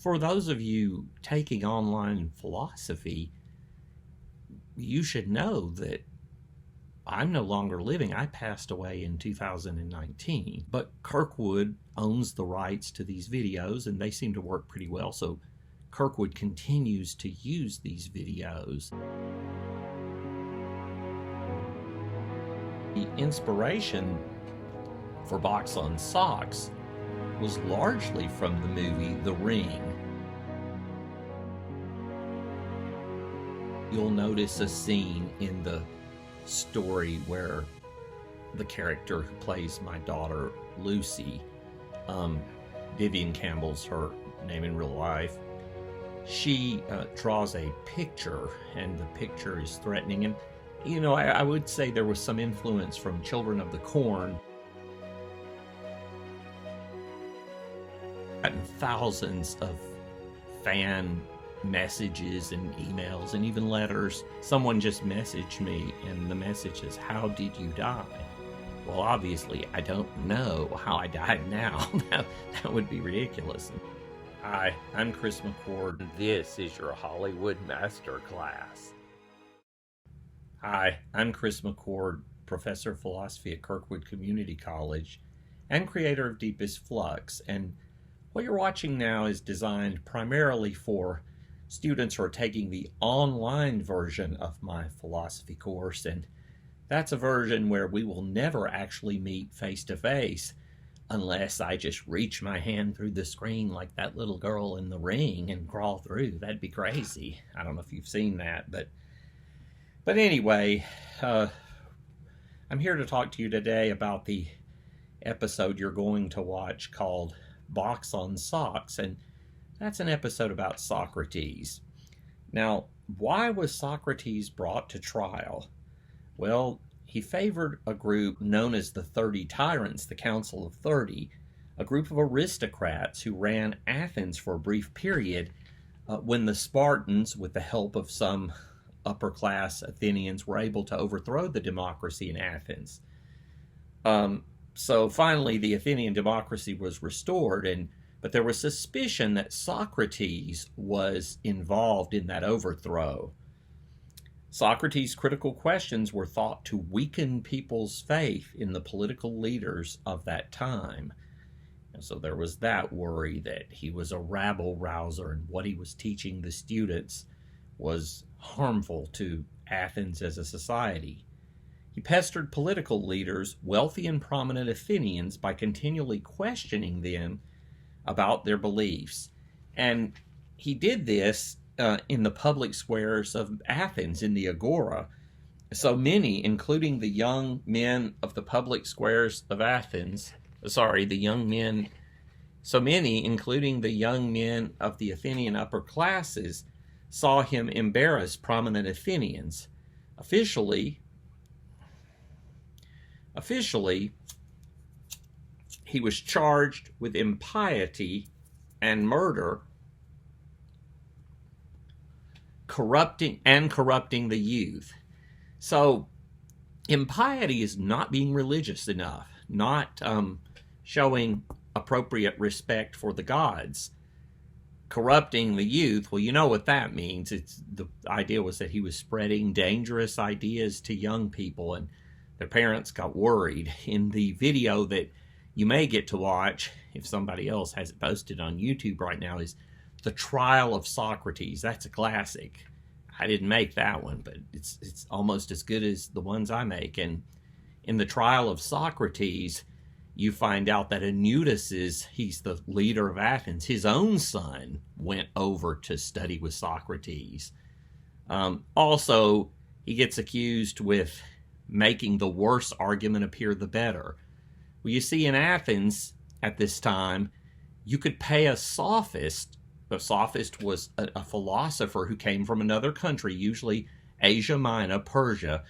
for those of you taking online philosophy, you should know that I'm no longer living. I passed away in 2019, but Kirkwood owns the rights to these videos, and they seem to work pretty well, so Kirkwood continues to use these videos. The inspiration for Box on Socks was largely from the movie The Ring. You'll notice a scene in the story where the character who plays my daughter Lucy, Vivian Campbell's her name in real life, she draws a picture, and the picture is threatening. And you know, I would say there was some influence from Children of the Corn. I've gotten thousands of fan messages and emails and even letters. Someone just messaged me, and the message is, "How did you die?" Well, obviously, I don't know how I died now. that would be ridiculous. Hi, I'm Chris McCord, and this is your Hollywood Masterclass. Hi, I'm Chris McCord, professor of philosophy at Kirkwood Community College and creator of Deepest Flux. And what you're watching now is designed primarily for students who are taking the online version of my philosophy course, and that's a version where we will never actually meet face-to-face unless I just reach my hand through the screen like that little girl in The Ring and crawl through. That'd be crazy. I don't know if you've seen that, but anyway, I'm here to talk to you today about the episode you're going to watch called Box on Socks, and that's an episode about Socrates. Now, why was Socrates brought to trial? Well, he favored a group known as the 30 Tyrants, the Council of 30, a group of aristocrats who ran Athens for a brief period when the Spartans, with the help of some upper-class Athenians, were able to overthrow the democracy in Athens. So finally, the Athenian democracy was restored, but there was suspicion that Socrates was involved in that overthrow. Socrates' critical questions were thought to weaken people's faith in the political leaders of that time. And so there was that worry that he was a rabble-rouser and what he was teaching the students was harmful to Athens as a society. He pestered political leaders, wealthy and prominent Athenians, by continually questioning them about their beliefs. And he did this in the public squares of Athens, in the Agora. So many, including the young men of the public squares of Athens, so many, including the young men of the Athenian upper classes, saw him embarrass prominent Athenians. Officially, he was charged with impiety and murder, corrupting the youth. So impiety is not being religious enough, not showing appropriate respect for the gods. Corrupting the youth, well, you know what that means. The idea was that he was spreading dangerous ideas to young people, and their parents got worried. In the video that you may get to watch, if somebody else has it posted on YouTube right now, is The Trial of Socrates. That's a classic. I didn't make that one, but it's almost as good as the ones I make. And in The Trial of Socrates, you find out that he's the leader of Athens, his own son went over to study with Socrates. Also, he gets accused with making the worse argument appear the better. Well, you see, in Athens at this time, you could pay a sophist. A sophist was a philosopher who came from another country, usually Asia Minor, Persia,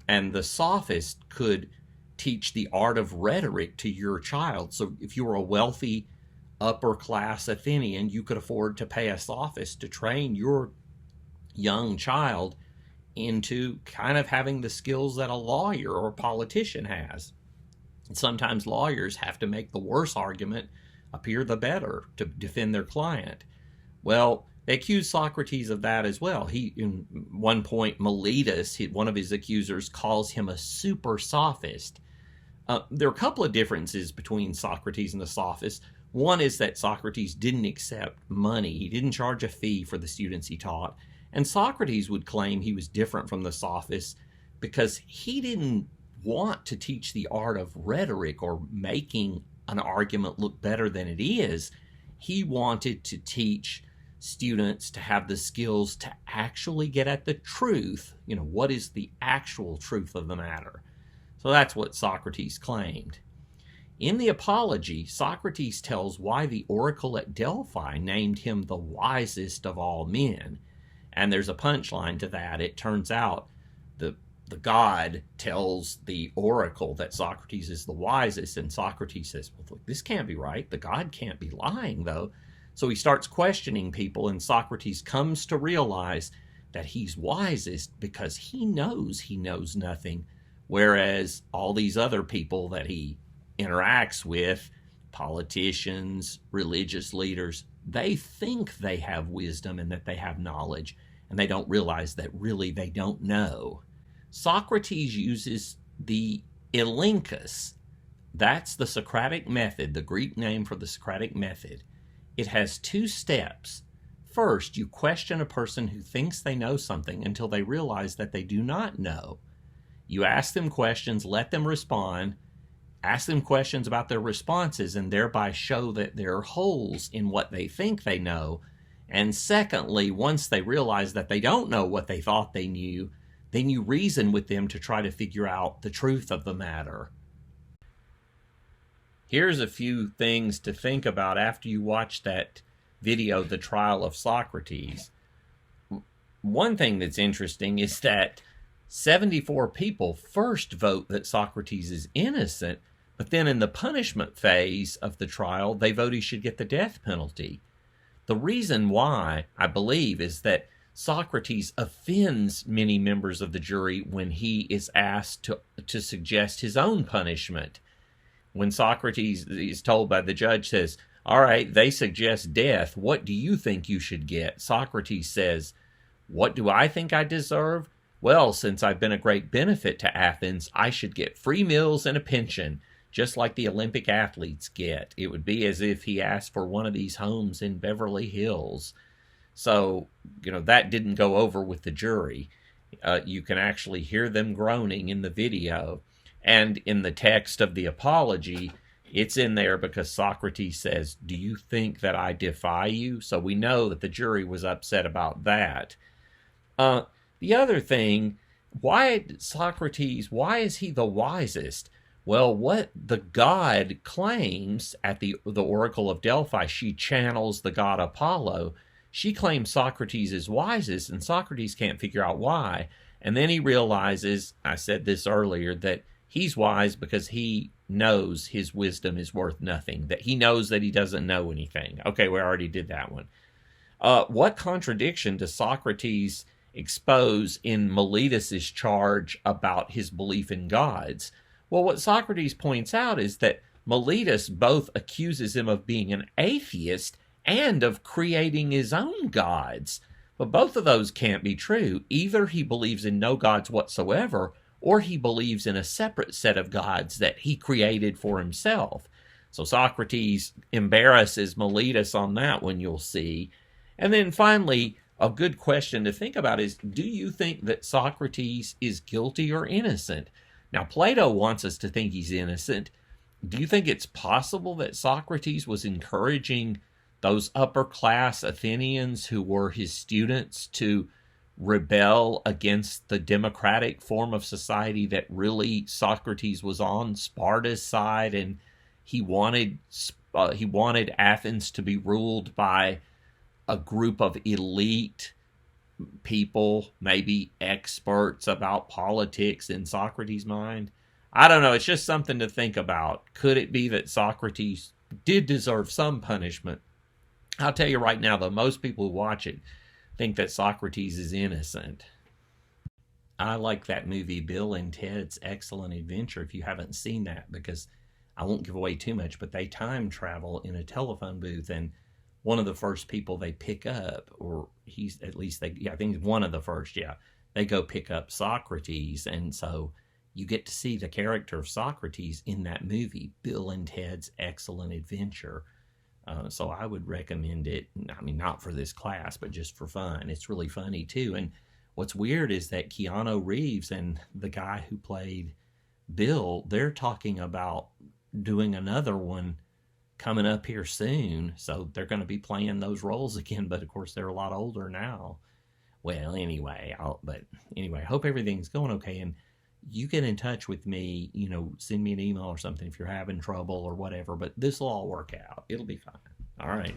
and the sophist could teach the art of rhetoric to your child. So if you were a wealthy upper-class Athenian, you could afford to pay a sophist to train your young child into kind of having the skills that a lawyer or a politician has. And sometimes lawyers have to make the worse argument appear the better to defend their client. Well, they accused Socrates of that as well. In one point, Meletus, one of his accusers, calls him a super sophist. There are a couple of differences between Socrates and the sophists. One is that Socrates didn't accept money. He didn't charge a fee for the students he taught. And Socrates would claim he was different from the sophists because he didn't want to teach the art of rhetoric or making an argument look better than it is. He wanted to teach students to have the skills to actually get at the truth. What is the actual truth of the matter? So that's what Socrates claimed. In the Apology, Socrates tells why the oracle at Delphi named him the wisest of all men. And there's a punchline to that. It turns out the god tells the oracle that Socrates is the wisest, and Socrates says, well, look, this can't be right. The god can't be lying, though. So he starts questioning people, and Socrates comes to realize that he's wisest because he knows nothing, whereas all these other people that he interacts with, politicians, religious leaders, they think they have wisdom and that they have knowledge, and they don't realize that really they don't know. Socrates uses the elenchus. That's the Socratic method, the Greek name for the Socratic method. It has 2 steps. First, you question a person who thinks they know something until they realize that they do not know. You ask them questions, let them respond, ask them questions about their responses, and thereby show that there are holes in what they think they know. And secondly, once they realize that they don't know what they thought they knew, then you reason with them to try to figure out the truth of the matter. Here's a few things to think about after you watch that video, The Trial of Socrates. One thing that's interesting is that 74 people first vote that Socrates is innocent, but then in the punishment phase of the trial, they vote he should get the death penalty. The reason why, I believe, is that Socrates offends many members of the jury when he is asked to suggest his own punishment. When Socrates is told by the judge, says, all right, they suggest death. What do you think you should get? Socrates says, what do I think I deserve? Well, since I've been a great benefit to Athens, I should get free meals and a pension, just like the Olympic athletes get. It would be as if he asked for one of these homes in Beverly Hills. So, that didn't go over with the jury. You can actually hear them groaning in the video. And in the text of the Apology, it's in there because Socrates says, do you think that I defy you? So we know that the jury was upset about that. The other thing, why is he the wisest? Well, what the god claims at the Oracle of Delphi, she channels the god Apollo. She claims Socrates is wisest, and Socrates can't figure out why. And then he realizes, I said this earlier, that he's wise because he knows his wisdom is worth nothing, that he knows that he doesn't know anything. Okay, we already did that one. What contradiction does Socrates expose in Meletus' charge about his belief in gods? Well, what Socrates points out is that Meletus both accuses him of being an atheist and of creating his own gods. But both of those can't be true. Either he believes in no gods whatsoever, or he believes in a separate set of gods that he created for himself. So Socrates embarrasses Meletus on that one, you'll see. And then finally, a good question to think about is, do you think that Socrates is guilty or innocent? Now, Plato wants us to think he's innocent. Do you think it's possible that Socrates was encouraging those upper-class Athenians who were his students to rebel against the democratic form of society that really Socrates was on, Sparta's side, and he wanted Athens to be ruled by a group of elite people, maybe experts about politics in Socrates' mind? I don't know. It's just something to think about. Could it be that Socrates did deserve some punishment? I'll tell you right now, though, most people who watch it think that Socrates is innocent. I like that movie, Bill and Ted's Excellent Adventure, if you haven't seen that, because I won't give away too much, but they time travel in a telephone booth, and one of the first people they pick up, or he's at least I think he's one of the first. Yeah, they go pick up Socrates, and so you get to see the character of Socrates in that movie, Bill and Ted's Excellent Adventure. So I would recommend it. I mean, not for this class, but just for fun. It's really funny too. And what's weird is that Keanu Reeves and the guy who played Bill, they're talking about doing another one coming up here soon. So they're going to be playing those roles again. But of course, they're a lot older now. Well, anyway, I hope everything's going okay. And you get in touch with me, send me an email or something if you're having trouble or whatever, but this will all work out. It'll be fine. All right.